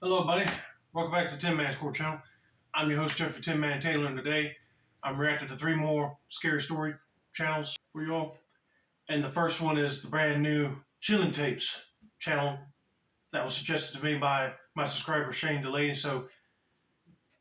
Hello, buddy. Welcome back to Tin Man's Court Channel. I'm your host, Jeffrey Tin Man Taylor, and today I'm reacting to 3 more scary story channels for you all. And the first one is the brand new Chilling Tapes channel that was suggested to me by my subscriber, Shane Delaney. So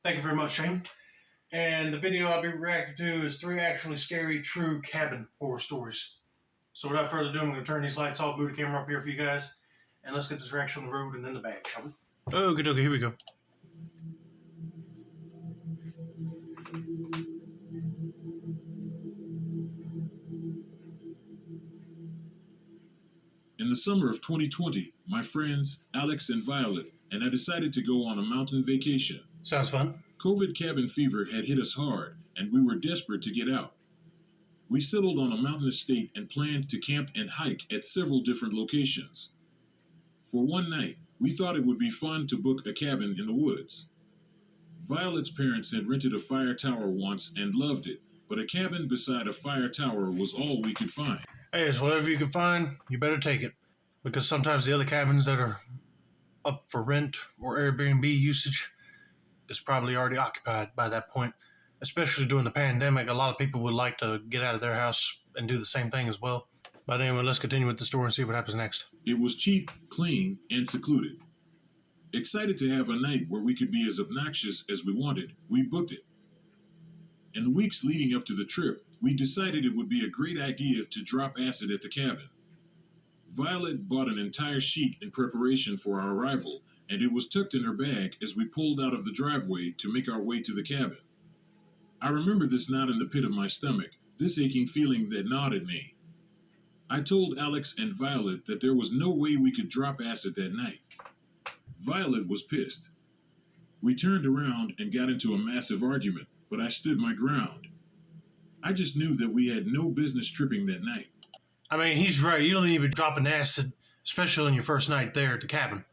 thank you very much, Shane. And the video I'll be reacting to is 3 actually scary true cabin horror stories. So without further ado, I'm going to turn these lights off, move the camera up here for you guys, and let's get this reaction on the road and in the bag, shall we? Okay, here we go. In the summer of 2020, my friends Alex and Violet and I decided to go on a mountain vacation. Sounds fun. COVID cabin fever had hit us hard, and we were desperate to get out. We settled on a mountain estate and planned to camp and hike at several different locations. For one night, we thought it would be fun to book a cabin in the woods. Violet's parents had rented a fire tower once and loved it, but a cabin beside a fire tower was all we could find. Hey, it's whatever you can find, you better take it. Because sometimes the other cabins that are up for rent or Airbnb usage is probably already occupied by that point. Especially during the pandemic, a lot of people would like to get out of their house and do the same thing as well. But anyway, let's continue with the story and see what happens next. It was cheap, clean, and secluded. Excited to have a night where we could be as obnoxious as we wanted, we booked it. In the weeks leading up to the trip, we decided it would be a great idea to drop acid at the cabin. Violet bought an entire sheet in preparation for our arrival, and it was tucked in her bag as we pulled out of the driveway to make our way to the cabin. I remember this knot in the pit of my stomach, this aching feeling that gnawed at me. I told Alex and Violet that there was no way we could drop acid that night. Violet was pissed. We turned around and got into a massive argument, but I stood my ground. I just knew that we had no business tripping that night. I mean, he's right. You don't need to be dropping acid, especially on your first night there at the cabin.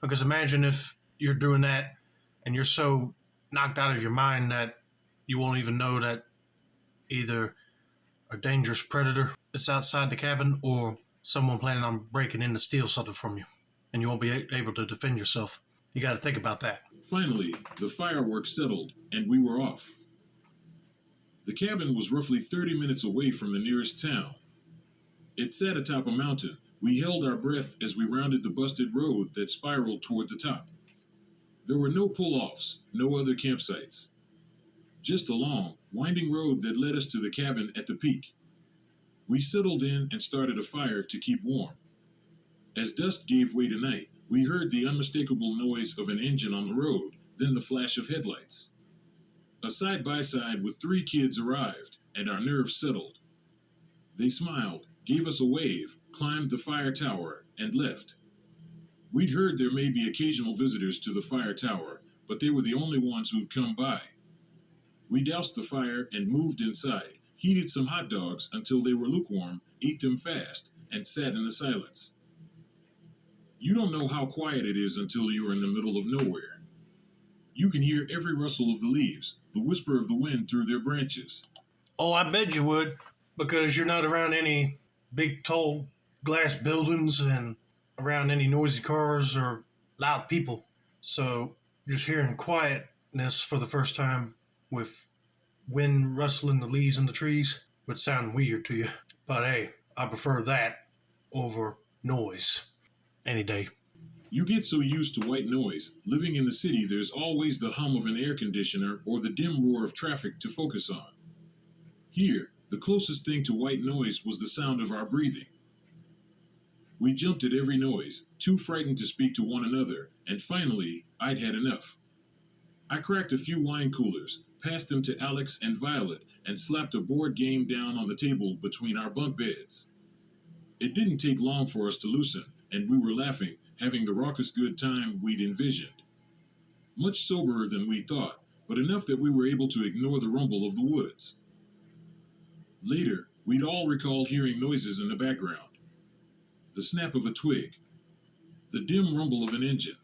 Because imagine if you're doing that and you're so knocked out of your mind that you won't even know that either a dangerous predator is outside the cabin or someone planning on breaking in to steal something from you. And you won't be able to defend yourself. You got to think about that. Finally, the fireworks settled and we were off. The cabin was roughly 30 minutes away from the nearest town. It sat atop a mountain. We held our breath as we rounded the busted road that spiraled toward the top. There were no pull-offs, no other campsites. Just a long, winding road that led us to the cabin at the peak. We settled in and started a fire to keep warm. As dusk gave way to night, we heard the unmistakable noise of an engine on the road, then the flash of headlights. A side-by-side with 3 kids arrived, and our nerves settled. They smiled, gave us a wave, climbed the fire tower, and left. We'd heard there may be occasional visitors to the fire tower, but they were the only ones who'd come by. We doused the fire and moved inside, heated some hot dogs until they were lukewarm, ate them fast, and sat in the silence. You don't know how quiet it is until you're in the middle of nowhere. You can hear every rustle of the leaves, the whisper of the wind through their branches. Oh, I bet you would, because you're not around any big, tall glass buildings and around any noisy cars or loud people. So just hearing quietness for the first time with wind rustling the leaves in the trees would sound weird to you. But hey, I prefer that over noise any day. You get so used to white noise. Living in the city, there's always the hum of an air conditioner or the dim roar of traffic to focus on. Here, the closest thing to white noise was the sound of our breathing. We jumped at every noise, too frightened to speak to one another, and finally, I'd had enough. I cracked a few wine coolers, passed them to Alex and Violet, and slapped a board game down on the table between our bunk beds. It didn't take long for us to loosen, and we were laughing, having the raucous good time we'd envisioned. Much soberer than we thought, but enough that we were able to ignore the rumble of the woods. Later, we'd all recall hearing noises in the background. The snap of a twig, the dim rumble of an engine.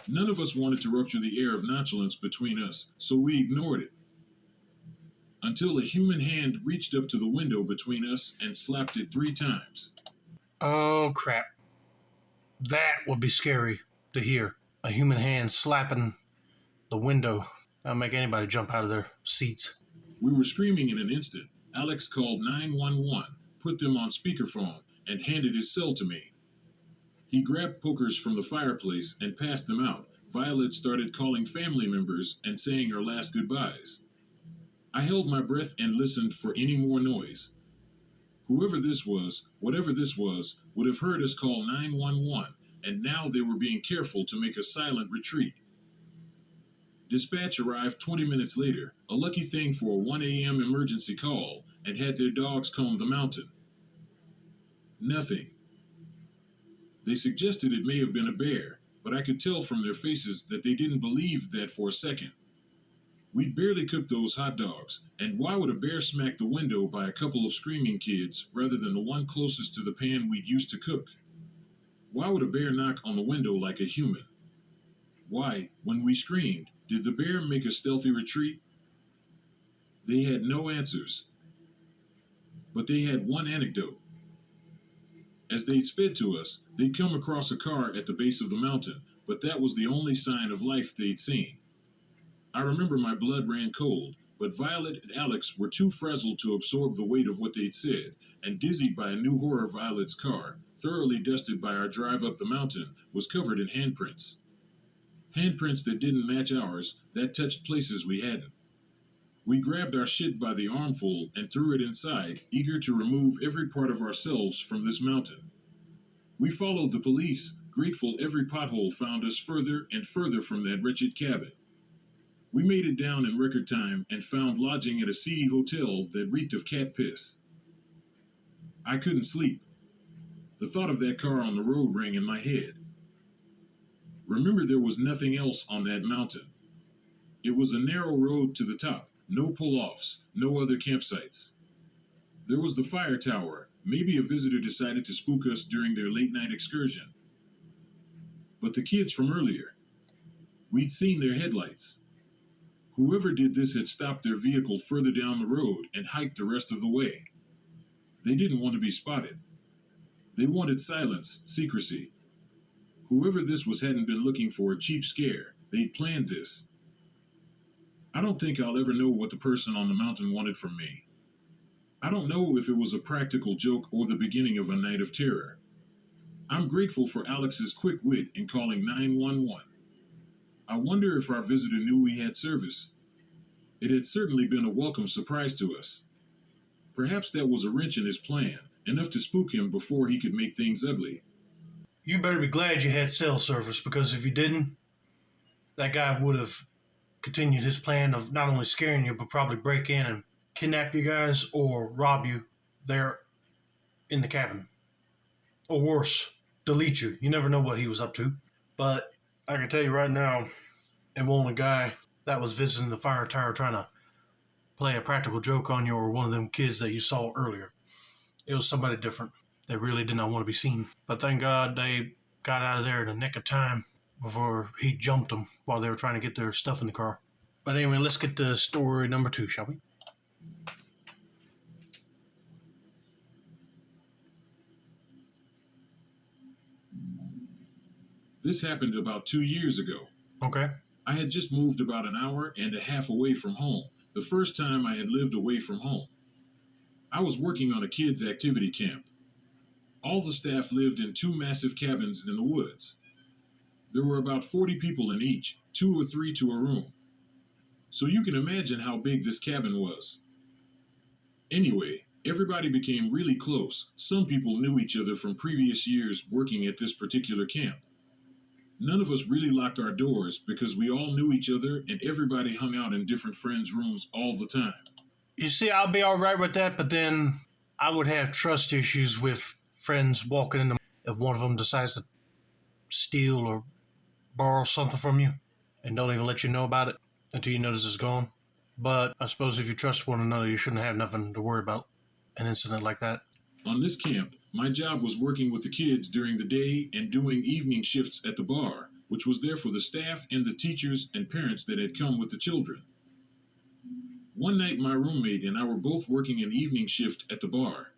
None of us wanted to rupture the air of nonchalance between us, so we ignored it. Until a human hand reached up to the window between us and slapped it 3 times. Oh, crap. That would be scary to hear. a human hand slapping the window. That'll make anybody jump out of their seats. We were screaming in an instant. Alex called 911, put them on speakerphone, and handed his cell to me. He grabbed pokers from the fireplace and passed them out. Violet started calling family members and saying her last goodbyes. I held my breath and listened for any more noise. Whoever this was, whatever this was, would have heard us call 911, and now they were being careful to make a silent retreat. Dispatch arrived 20 minutes later, a lucky thing for a 1 a.m. emergency call, and had their dogs comb the mountain. Nothing. They suggested it may have been a bear, but I could tell from their faces that they didn't believe that for a second. We'd barely cooked those hot dogs, and why would a bear smack the window by a couple of screaming kids rather than the one closest to the pan we'd used to cook? Why would a bear knock on the window like a human? Why, when we screamed, did the bear make a stealthy retreat? They had no answers. But they had one anecdote. As they'd sped to us, they'd come across a car at the base of the mountain, but that was the only sign of life they'd seen. I remember my blood ran cold, but Violet and Alex were too frazzled to absorb the weight of what they'd said, and dizzied by a new horror Violet's car, thoroughly dusted by our drive up the mountain, was covered in handprints. Handprints that didn't match ours, that touched places we hadn't. We grabbed our shit by the armful and threw it inside, eager to remove every part of ourselves from this mountain. We followed the police, grateful every pothole found us further and further from that wretched cabin. We made it down in record time and found lodging at a seedy hotel that reeked of cat piss. I couldn't sleep. The thought of that car on the road rang in my head. Remember, there was nothing else on that mountain. It was a narrow road to the top, no pull-offs, no other campsites. There was the fire tower. Maybe a visitor decided to spook us during their late-night excursion. But the kids from earlier, we'd seen their headlights. Whoever did this had stopped their vehicle further down the road and hiked the rest of the way. They didn't want to be spotted. They wanted silence, secrecy. Whoever this was hadn't been looking for a cheap scare. They'd planned this. I don't think I'll ever know what the person on the mountain wanted from me. I don't know if it was a practical joke or the beginning of a night of terror. I'm grateful for Alex's quick wit in calling 911. I wonder if our visitor knew we had service. It had certainly been a welcome surprise to us. Perhaps that was a wrench in his plan, enough to spook him before he could make things ugly. You better be glad you had cell service, because if you didn't, that guy would have continued his plan of not only scaring you, but probably break in and kidnap you guys or rob you there in the cabin. Or worse, delete you. You never know what he was up to. But I can tell you right now, it wasn't a guy that was visiting the fire tower trying to play a practical joke on you or one of them kids that you saw earlier. It was somebody different. They really did not want to be seen. But thank God they got out of there in the nick of time before he jumped them while they were trying to get their stuff in the car. But anyway, let's get to story number 2, shall we? This happened about 2 years ago. Okay. I had just moved about an hour and a half away from home, the first time I had lived away from home. I was working on a kids' activity camp. All the staff lived in 2 massive cabins in the woods. There were about 40 people in each, 2 or 3 to a room. So you can imagine how big this cabin was. Anyway, everybody became really close. Some people knew each other from previous years working at this particular camp. None of us really locked our doors because we all knew each other and everybody hung out in different friends' rooms all the time. You see, I'll be all right with that, but then I would have trust issues with friends walking in if one of them decides to steal or borrow something from you and don't even let you know about it until you notice it's gone. But I suppose if you trust one another, you shouldn't have nothing to worry about an incident like that. On this camp, my job was working with the kids during the day and doing evening shifts at the bar, which was there for the staff and the teachers and parents that had come with the children. One night, my roommate and I were both working an evening shift at the bar.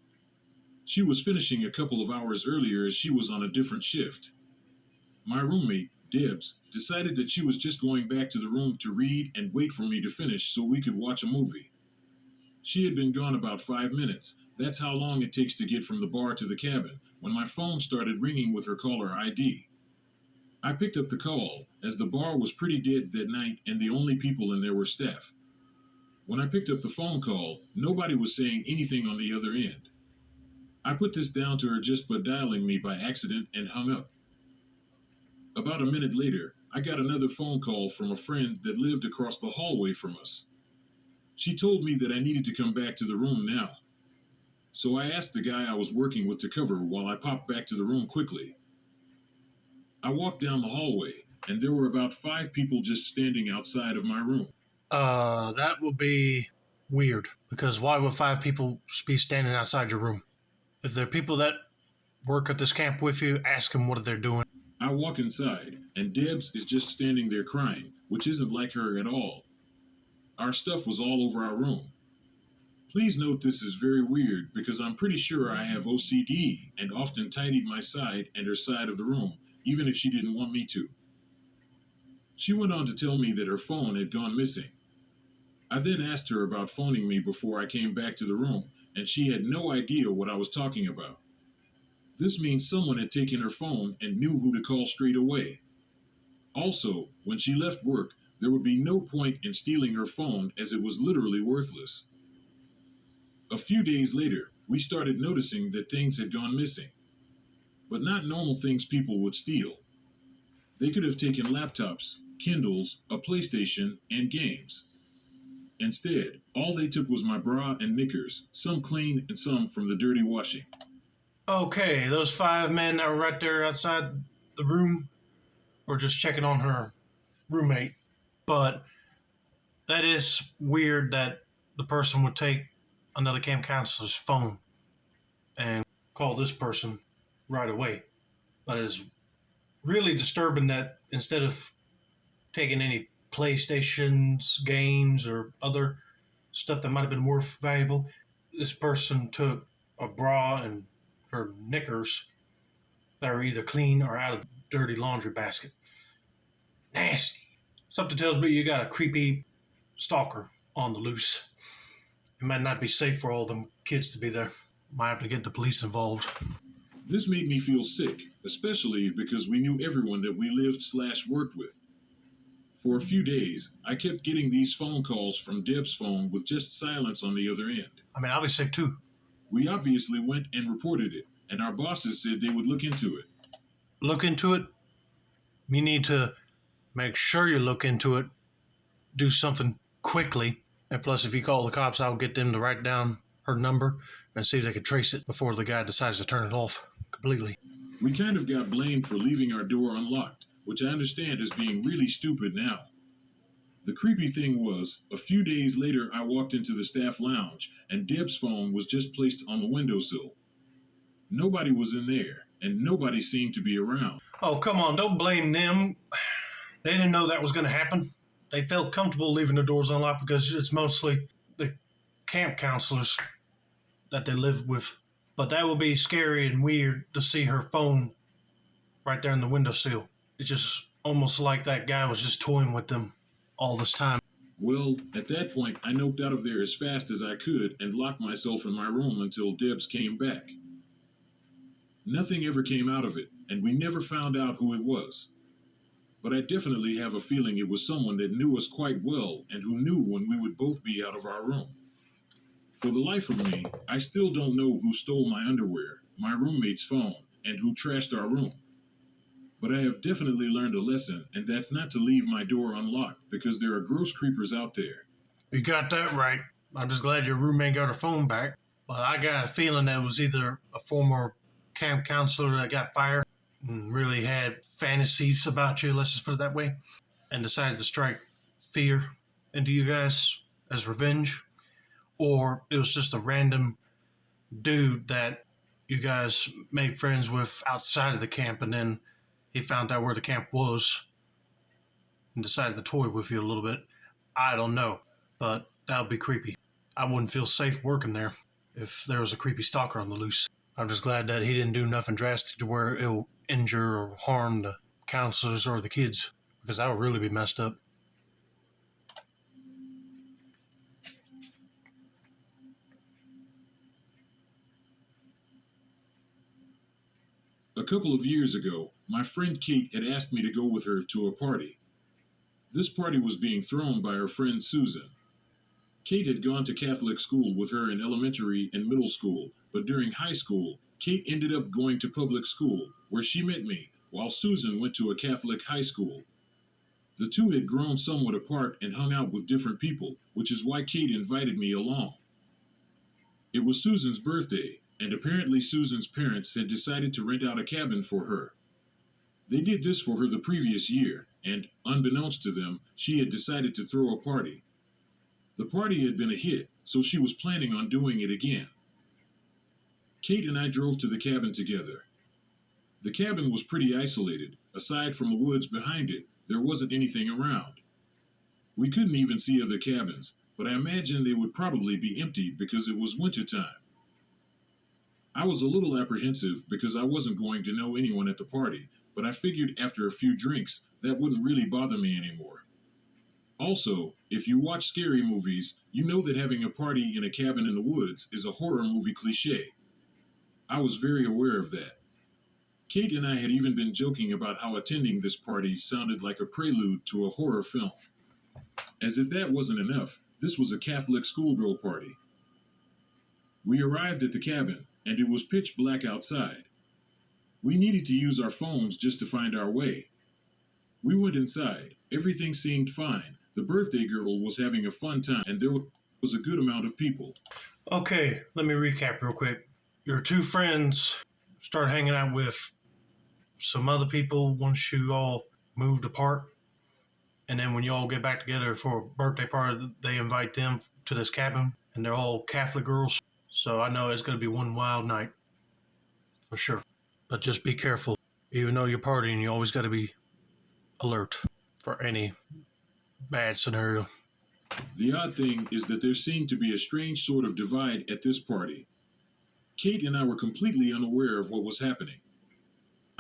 She was finishing a couple of hours earlier as she was on a different shift. My roommate, Debs decided that she was just going back to the room to read and wait for me to finish so we could watch a movie. She had been gone about 5 minutes. That's how long it takes to get from the bar to the cabin, when my phone started ringing with her caller ID. I picked up the call, as the bar was pretty dead that night and the only people in there were staff. When I picked up the phone call, nobody was saying anything on the other end. I put this down to her just by dialing me by accident and hung up. About a minute later, I got another phone call from a friend that lived across the hallway from us. She told me that I needed to come back to the room now. So I asked the guy I was working with to cover while I popped back to the room quickly. I walked down the hallway, and there were about 5 people just standing outside of my room. That would be weird, because why would 5 people be standing outside your room? If they're people that work at this camp with you, ask them what they're doing. I walk inside, and Debs is just standing there crying, which isn't like her at all. Our stuff was all over our room. Please note this is very weird because I'm pretty sure I have OCD and often tidied my side and her side of the room, even if she didn't want me to. She went on to tell me that her phone had gone missing. I then asked her about phoning me before I came back to the room, and she had no idea what I was talking about. This means someone had taken her phone and knew who to call straight away. Also, when she left work, there would be no point in stealing her phone as it was literally worthless. A few days later, we started noticing that things had gone missing. But not normal things people would steal. They could have taken laptops, Kindles, a PlayStation, and games. Instead, all they took was my bra and knickers, some clean and some from the dirty washing. Okay, those 5 men that were right there outside the room were just checking on her roommate. But that is weird that the person would take another camp counselor's phone and call this person right away. But it's really disturbing that instead of taking any PlayStations, games, or other stuff that might have been more valuable, this person took a bra and her knickers that are either clean or out of the dirty laundry basket. Nasty. Something tells me you got a creepy stalker on the loose. It might not be safe for all them kids to be there. Might have to get the police involved. This made me feel sick, especially because we knew everyone that we lived/worked with. For a few days, I kept getting these phone calls from Deb's phone with just silence on the other end. I mean, I'll be sick too. We obviously went and reported it, and our bosses said they would look into it. Look into it. You need to make sure you look into it. Do something quickly. And plus, if you call the cops, I'll get them to write down her number and see if they can trace it before the guy decides to turn it off completely. We kind of got blamed for leaving our door unlocked, which I understand as being really stupid now. The creepy thing was, a few days later I walked into the staff lounge, and Deb's phone was just placed on the windowsill. Nobody was in there, and nobody seemed to be around. Oh, come on, don't blame them. They didn't know that was going to happen. They felt comfortable leaving the doors unlocked because it's mostly the camp counselors that they live with. But that would be scary and weird to see her phone right there in the windowsill. It's just almost like that guy was just toying with them all this time. Well, at that point, I noped out of there as fast as I could and locked myself in my room until Debs came back. Nothing ever came out of it, and we never found out who it was. But I definitely have a feeling it was someone that knew us quite well and who knew when we would both be out of our room. For the life of me, I still don't know who stole my underwear, my roommate's phone, and who trashed our room. But I have definitely learned a lesson, and that's not to leave my door unlocked because there are gross creepers out there. You got that right. I'm just glad your roommate got her phone back. But I got a feeling that it was either a former camp counselor that got fired and really had fantasies about you, let's just put it that way, and decided to strike fear into you guys as revenge. Or it was just a random dude that you guys made friends with outside of the camp, and then he found out where the camp was and decided to toy with you a little bit. I don't know, but that would be creepy. I wouldn't feel safe working there if there was a creepy stalker on the loose. I'm just glad that he didn't do nothing drastic to where it'll injure or harm the counselors or the kids, because that would really be messed up. A couple of years ago, my friend Kate had asked me to go with her to a party. This party was being thrown by her friend Susan. Kate had gone to Catholic school with her in elementary and middle school, but during high school, Kate ended up going to public school, where she met me, while Susan went to a Catholic high school. The two had grown somewhat apart and hung out with different people, which is why Kate invited me along. It was Susan's birthday, and apparently Susan's parents had decided to rent out a cabin for her. They did this for her the previous year, and, unbeknownst to them, she had decided to throw a party. The party had been a hit, so she was planning on doing it again. Kate and I drove to the cabin together. The cabin was pretty isolated. Aside from the woods behind it, there wasn't anything around. We couldn't even see other cabins, but I imagined they would probably be empty because it was winter time. I was a little apprehensive because I wasn't going to know anyone at the party, but I figured after a few drinks, that wouldn't really bother me anymore. Also, if you watch scary movies, you know that having a party in a cabin in the woods is a horror movie cliche. I was very aware of that. Kate and I had even been joking about how attending this party sounded like a prelude to a horror film. As if that wasn't enough, this was a Catholic schoolgirl party. We arrived at the cabin, and it was pitch black outside. We needed to use our phones just to find our way. We went inside. Everything seemed fine. The birthday girl was having a fun time, and there was a good amount of people. Okay, let me recap real quick. Your two friends start hanging out with some other people once you all moved apart. And then when you all get back together for a birthday party, they invite them to this cabin. And they're all Catholic girls. So I know it's going to be one wild night. For sure. But just be careful. Even though you're partying, you always got to be alert for any bad scenario. The odd thing is that there seemed to be a strange sort of divide at this party. Kate and I were completely unaware of what was happening.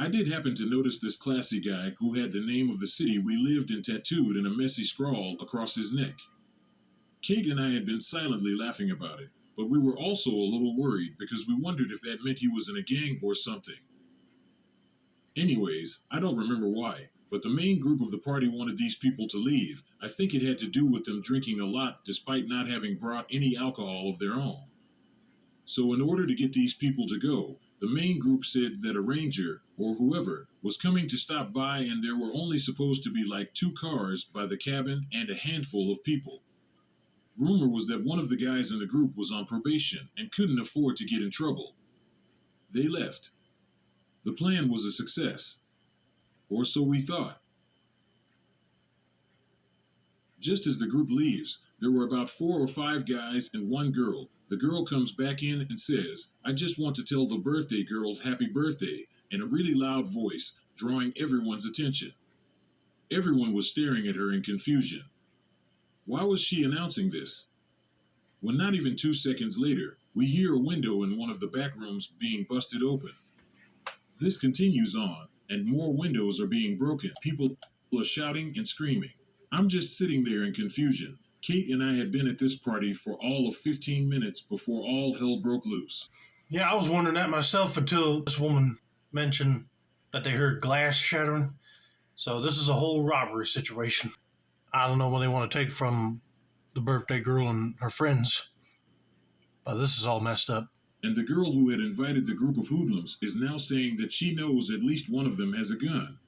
I did happen to notice this classy guy who had the name of the city we lived in tattooed in a messy scrawl across his neck. Kate and I had been silently laughing about it, but we were also a little worried because we wondered if that meant he was in a gang or something. Anyways, I don't remember why, but the main group of the party wanted these people to leave. I think it had to do with them drinking a lot despite not having brought any alcohol of their own. So in order to get these people to go, the main group said that a ranger, or whoever, was coming to stop by and there were only supposed to be like 2 cars by the cabin and a handful of people. Rumor was that one of the guys in the group was on probation and couldn't afford to get in trouble. They left. The plan was a success. Or so we thought. Just as the group leaves, there were about 4 or 5 guys and 1 girl. The girl comes back in and says, "I just want to tell the birthday girls happy birthday," in a really loud voice, drawing everyone's attention. Everyone was staring at her in confusion. Why was she announcing this? When not even 2 seconds later, we hear a window in one of the back rooms being busted open. This continues on, and more windows are being broken. People are shouting and screaming. I'm just sitting there in confusion. Kate and I had been at this party for all of 15 minutes before all hell broke loose. Yeah, I was wondering that myself until this woman mentioned that they heard glass shattering. So this is a whole robbery situation. I don't know what they want to take from the birthday girl and her friends, but this is all messed up. And the girl who had invited the group of hoodlums is now saying that she knows at least one of them has a gun.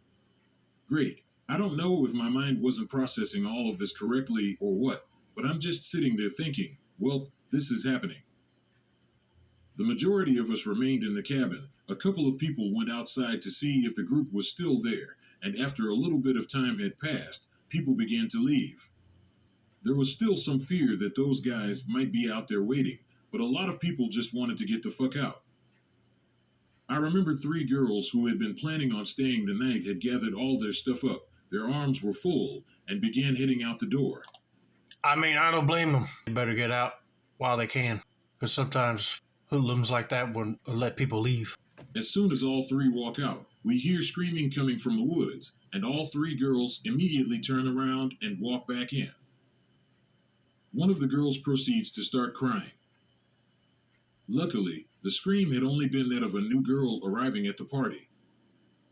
Great. I don't know if my mind wasn't processing all of this correctly or what, but I'm just sitting there thinking, well, this is happening. The majority of us remained in the cabin. A couple of people went outside to see if the group was still there, and after a little bit of time had passed, people began to leave. There was still some fear that those guys might be out there waiting, but a lot of people just wanted to get the fuck out. I remember 3 girls who had been planning on staying the night had gathered all their stuff up. Their arms were full and began heading out the door. I mean, I don't blame them. They better get out while they can, because sometimes hoodlums like that would let people leave. As soon as all 3 walk out, We hear screaming coming from the woods, and all three girls immediately turn around and walk back in. One of the girls proceeds to start crying. Luckily, the scream had only been that of a new girl arriving at the party.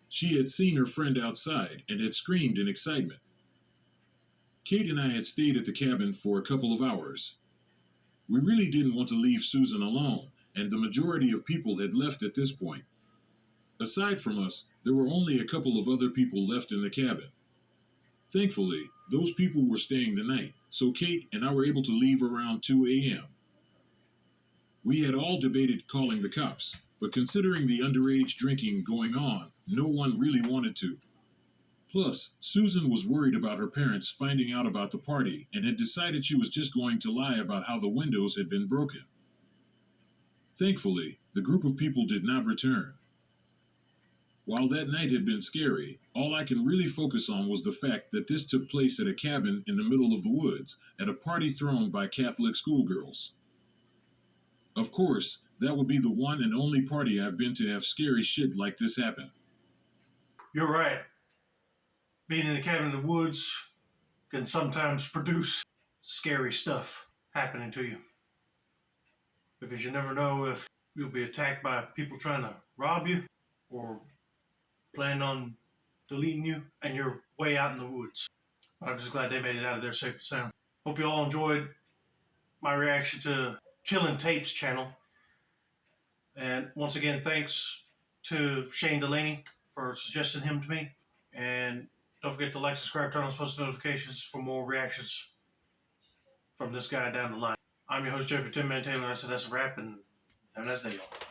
She had seen her friend outside and had screamed in excitement. Kate and I had stayed at the cabin for a couple of hours. We really didn't want to leave Susan alone, and the majority of people had left at this point. Aside from us, there were only a couple of other people left in the cabin. Thankfully, those people were staying the night, so Kate and I were able to leave around 2 a.m. We had all debated calling the cops, but considering the underage drinking going on, no one really wanted to. Plus, Susan was worried about her parents finding out about the party and had decided she was just going to lie about how the windows had been broken. Thankfully, the group of people did not return. While that night had been scary, all I can really focus on was the fact that this took place at a cabin in the middle of the woods at a party thrown by Catholic schoolgirls. Of course, that would be the one and only party I've been to have scary shit like this happen. You're right. Being in a cabin in the woods can sometimes produce scary stuff happening to you. Because you never know if you'll be attacked by people trying to rob you or plan on deleting you and you're way out in the woods. But I'm just glad they made it out of there safe and sound. Hope you all enjoyed my reaction to Chillin' Tapes channel. And once again, thanks to Shane Delaney for suggesting him to me. And don't forget to like, subscribe, turn on post notifications for more reactions from this guy down the line. I'm your host, Jeffrey Tin Man Taylor. I said that's a wrap, and have a nice day, y'all.